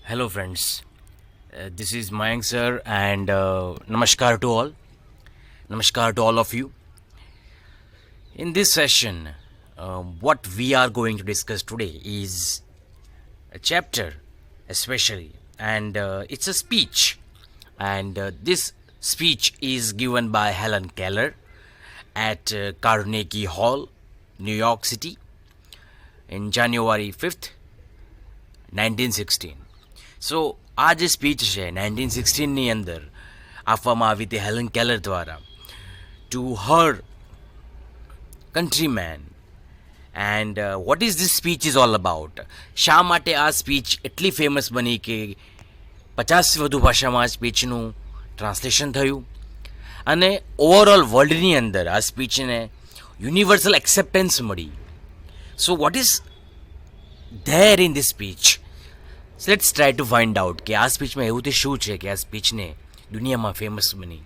Hello, friends. This is Mayank sir, and namaskar to all. Namaskar to all of you. In this session, what we are going to discuss today is a chapter, especially, and it's a speech. And this speech is given by Helen Keller at Carnegie Hall, New York City, in January 5th, 1916. સો આ જે speech છે 1916ની અંદર આપવામાં આવી હતી Helen Keller દ્વારા to her countrymen. And what is this speech is all about? શા માટે આ સ્પીચ એટલી ફેમસ બની કે 50થી વધુ ભાષામાં આ સ્પીચનું ટ્રાન્સલેશન થયું અને ઓવરઓલ વર્લ્ડની અંદર આ સ્પીચને યુનિવર્સલ એક્સેપ્ટન્સ મળી. So what is there in this speech? So let's try to find out કે આ સ્પીચમાં એવું તે શું છે કે આ સ્પીચને દુનિયામાં ફેમસ બની.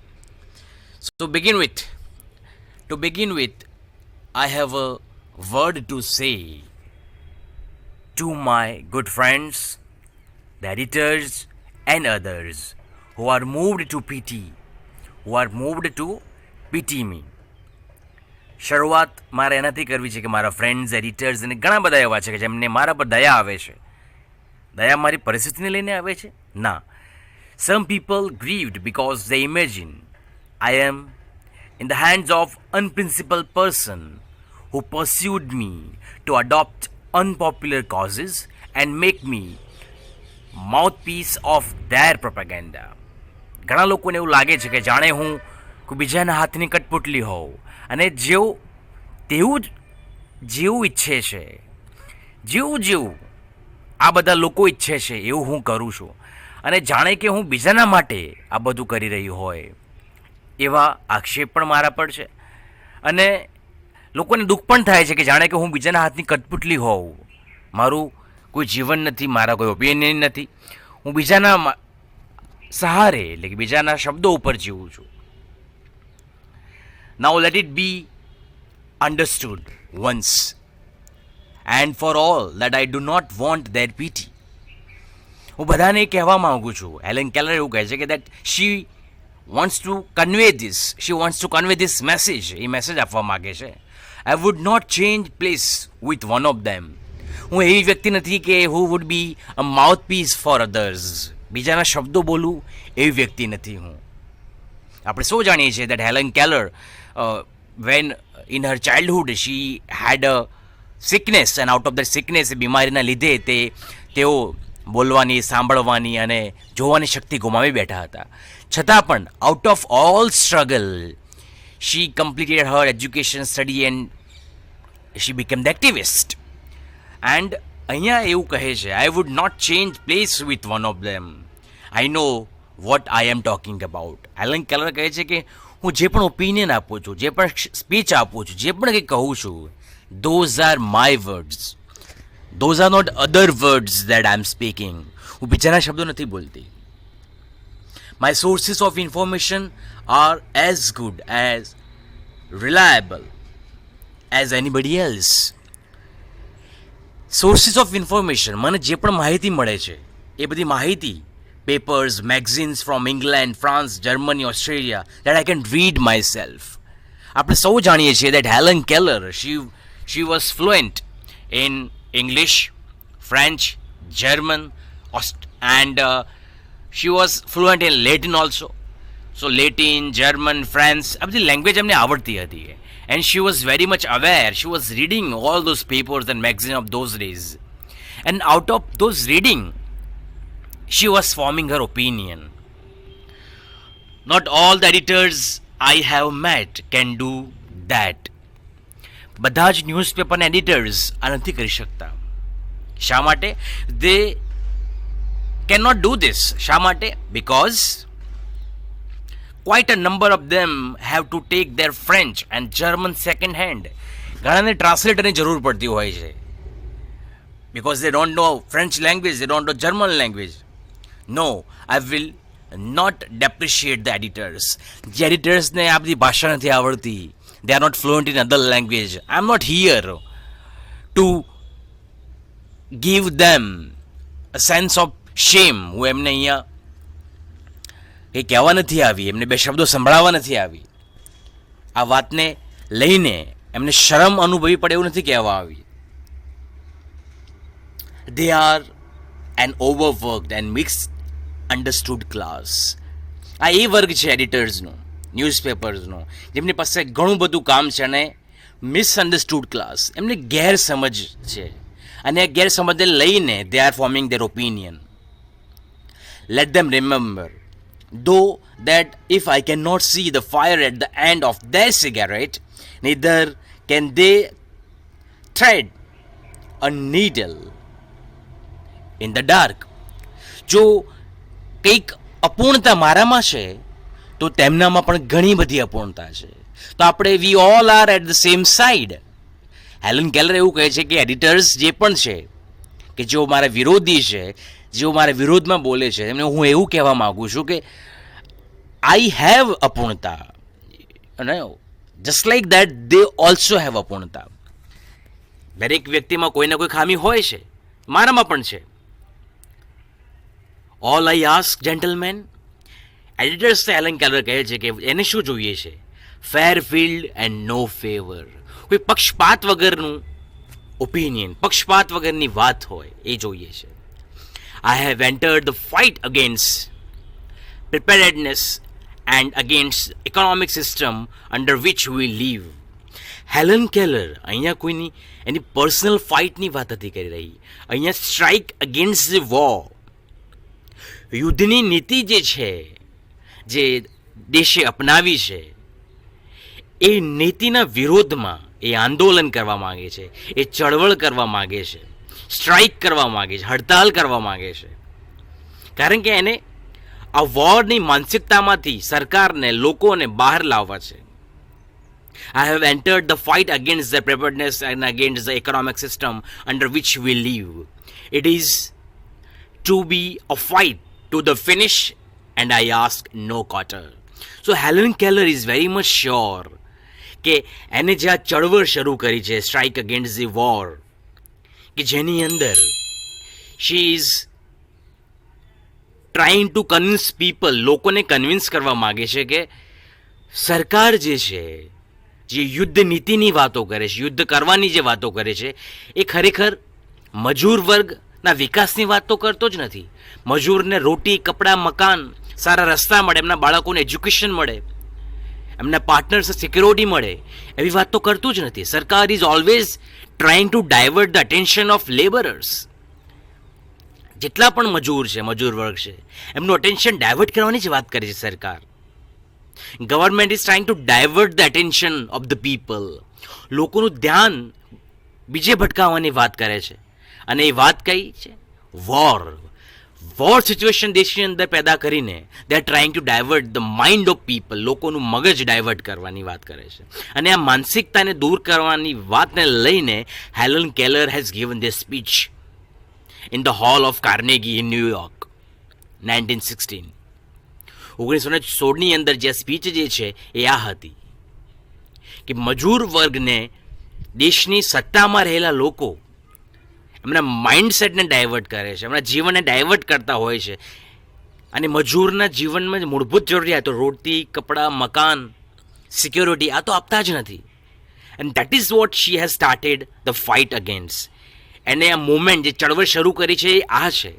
So to begin with, I have a word to say to my good friends, the editors and others who are moved to pity me. શરૂઆત મારે એનાથી કરવી છે કે મારા ફ્રેન્ડ્સ, એડિટર્સ અને ઘણા બધા એવા છે કે જેમને મારા પર દયા આવે છે. દયા મારી પરિસ્થિતિને લઈને આવે છે? ના. Some people grieved because they imagine I am in the hands of unprincipled person who pursued me to adopt unpopular causes and make me mouthpiece of their propaganda. ઘણા લોકોને એવું લાગે છે કે જાણે હું કોઈ બીજાના હાથની કઠપુતલી હોઉં અને જેવું ઈચ્છે છે, જેવું આ બધા લોકો ઈચ્છે છે એવું હું કરું છું અને જાણે કે હું બીજાના માટે આ બધું કરી રહ્યું હોય એવા આક્ષેપ પણ મારા પર છે. અને લોકોને દુઃખ પણ થાય છે કે જાણે કે હું બીજાના હાથની કઠપુતલી હોઉં, મારું કોઈ જીવન નથી, મારા કોઈ ઓપિનિયન નથી, હું બીજાના સહારે એટલે કે બીજાના શબ્દો ઉપર જીવું છું. Now let it be understood once and for all that I do not want their pity. હું બધાને કહેવા માગું છું, હેલન કેલર એવું કહે છે કે that she wants to convey this message. A message આપવા માગે છે. I would not change place with one of them. હું એવી વ્યક્તિ નથી કે who would be a mouthpiece for others. બીજાના શબ્દો બોલું એવી વ્યક્તિ નથી હું. આપણે સૌ જાણીએ છીએ that Helen Keller when in her childhood she had a sickness and out of the sickness એ બીમારીના લીધે તેઓ બોલવાની, સાંભળવાની અને જોવાની શક્તિ ગુમાવી બેઠા હતા. છતાં પણ out of all struggle she completed her education, study and she became the activist. And અહીંયા એવું કહે છે I would not change place with one of them. I know what I am talking about. Helen Keller કહે છે કે હું જે પણ ઓપિનિયન આપું છું, જે પણ સ્પીચ આપું છું, જે પણ કંઈ કહું છું, those are my words. Those are not other words that I'm speaking. હું બીજાના શબ્દો નથી બોલતી. My sources of information are as good, as reliable as anybody else. Sources of information, મને જે પણ માહિતી મળે છે એ બધી માહિતી papers, magazines from England, France, Germany, Australia that I can read myself. આપણે સૌ જાણીએ છીએ that Helen Keller, she was fluent in English, French, German, and she was fluent in Latin also. So Latin, German, French, આ બધી language એમને આવડતી હતી. And she was very much aware. She was reading all those papers and magazines of those days. And out of those reading, she was forming her opinion. Not all the editors I have met can do that. બધા જ ન્યૂઝપેપરના editors આ નથી કરી શકતા. શા માટે? They can not do this. શા માટે? Because quite a number of them have to take their French and German second hand. ઘણાને ટ્રાન્સલેટરની જરૂર પડતી હોય છે. Because they don't know French language, they don't know German language. No, I will not depreciate the editors. જે એડિટર્સને આ બધી ભાષા નથી આવડતી, they are not fluent in other language. I'm not here to give them a sense of શેમ, હું એમને અહીંયા કંઈ કહેવા નથી આવી, એમને બે શબ્દો સંભળાવવા નથી આવી, આ વાતને લઈને એમને શરમ અનુભવી પડે એવું નથી કહેવા આવી. They are an overworked and misunderstood class. આ એ વર્ગ છે એડિટર્સનો, ન્યૂઝપેપર્સનો, જેમની પાસે ઘણું બધું કામ છે અને મિસઅન્ડરસ્ટુડ ક્લાસ, એમને ગેરસમજ છે અને આ ગેરસમજને લઈને they are forming there opinion. Late them remember, though that if I cannot see the fire at the end of their cigarette, neither can they thread a needle in the dark. જો કંઈક અપૂર્ણતા મારામાં છે તો તેમનામાં પણ ઘણી બધી અપૂર્ણતા છે. તો આપણે we all are at the same side. Helen Keller એવું કહે છે કે એડિટર્સ જે પણ છે કે જેઓ મારા વિરોધી છે, જેઓ મારા વિરોધમાં બોલે છે, એમને હું એવું કહેવા માગું છું કે આઈ હેવ અપૂર્ણતા, અને just like that they also have અપૂર્ણતા. દરેક વ્યક્તિમાં કોઈને કોઈ ખામી હોય છે, મારામાં પણ છે. ઓલ આઈ ask gentleman, editors Helen Keller કહે છે કે એને શું જોઈએ છે? ફેર ફિલ્ડ એન્ડ નો ફેવર. કોઈ પક્ષપાત વગરનું ઓપિનિયન, પક્ષપાત વગરની વાત હોય એ જોઈએ છે. I have entered the fight against preparedness and against economic system under which we live. Helen Keller અહીંયા કોઈની એની પર્સનલ ફાઇટની વાત નથી કરી રહી, અહીંયા સ્ટ્રાઇક અગેન્સ્ટ ધ વોર. યુદ્ધની નીતિ જે છે, જે દેશે અપનાવી છે, એ નીતિના વિરોધમાં એ આંદોલન કરવા માગે છે, એ ચળવળ કરવા માગે છે, સ્ટ્રાઇક કરવા માગે છે, હડતાલ કરવા માગે છે. કારણ કે એને આ વોરની માનસિકતામાંથી સરકારને, લોકોને બહાર લાવવા છે. I have entered the fight against the preparedness and against the economic system under which we live. It is to be a fight to the finish and I ask no quarter. So Helen Keller is very much sure કે એને જે આ ચળવળ શરૂ કરી છે, strike against the war, કે જેની અંદર she is trying to convince people, લોકોને કન્વિન્સ કરવા માગે છે કે સરકાર જે છે, જે યુદ્ધ નીતિની વાતો કરે છે, યુદ્ધ કરવાની જે વાતો કરે છે, એ ખરેખર મજૂર વર્ગના વિકાસની વાત તો કરતો જ નથી. મજૂરને રોટી, કપડાં, મકાન, સારા રસ્તા મળે, એમના બાળકોને એજ્યુકેશન મળે, એમના પાર્ટનર્સ સિક્યોરિટી મળે, એવી વાત તો કરતું જ નથી. સરકાર is always trying to divert the attention of labourers. જેટલા પણ મજૂર છે, મજૂર વર્ગ છે, એમનું અટેન્શન ડાયવર્ટ કરવાની જ વાત કરે છે સરકાર. Government is trying two divert the attention of the people. લોકોનું ધ્યાન બીજે ભટકાવવાની વાત કરે છે. અને એ વાત કઈ છે? વોર. વોર સિચ્યુએશન દેશની અંદર પેદા કરીને they are trying to divert the mind of people. લોકોનું મગજ ડાયવર્ટ કરવાની વાત કરે છે. અને આ માનસિકતાને દૂર કરવાની વાતને લઈને Helen Keller has given this speech in the hall of Carnegie in New York, 1916. 1916ની અંદર જે સ્પીચ જે છે એ આ હતી કે મજૂર વર્ગને, દેશની સત્તામાં રહેલા લોકો એમના માઇન્ડસેટને ડાયવર્ટ કરે છે, એમના જીવનને ડાયવર્ટ કરતા હોય છે. અને મજૂરના જીવનમાં મૂળભૂત જરૂરિયાતો, રોટી, કપડાં, મકાન, સિક્યોરિટી, આ તો આપતા જ નથી. And that is what she has started the fight against. એને આ મુવમેન્ટ, જે ચળવળ શરૂ કરી છે એ આ છે.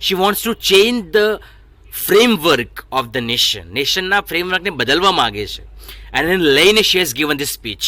She wants to change the framework of the nation. નેશનના ફ્રેમવર્કને બદલવા માગે છે. અને એને લઈને she has given this speech.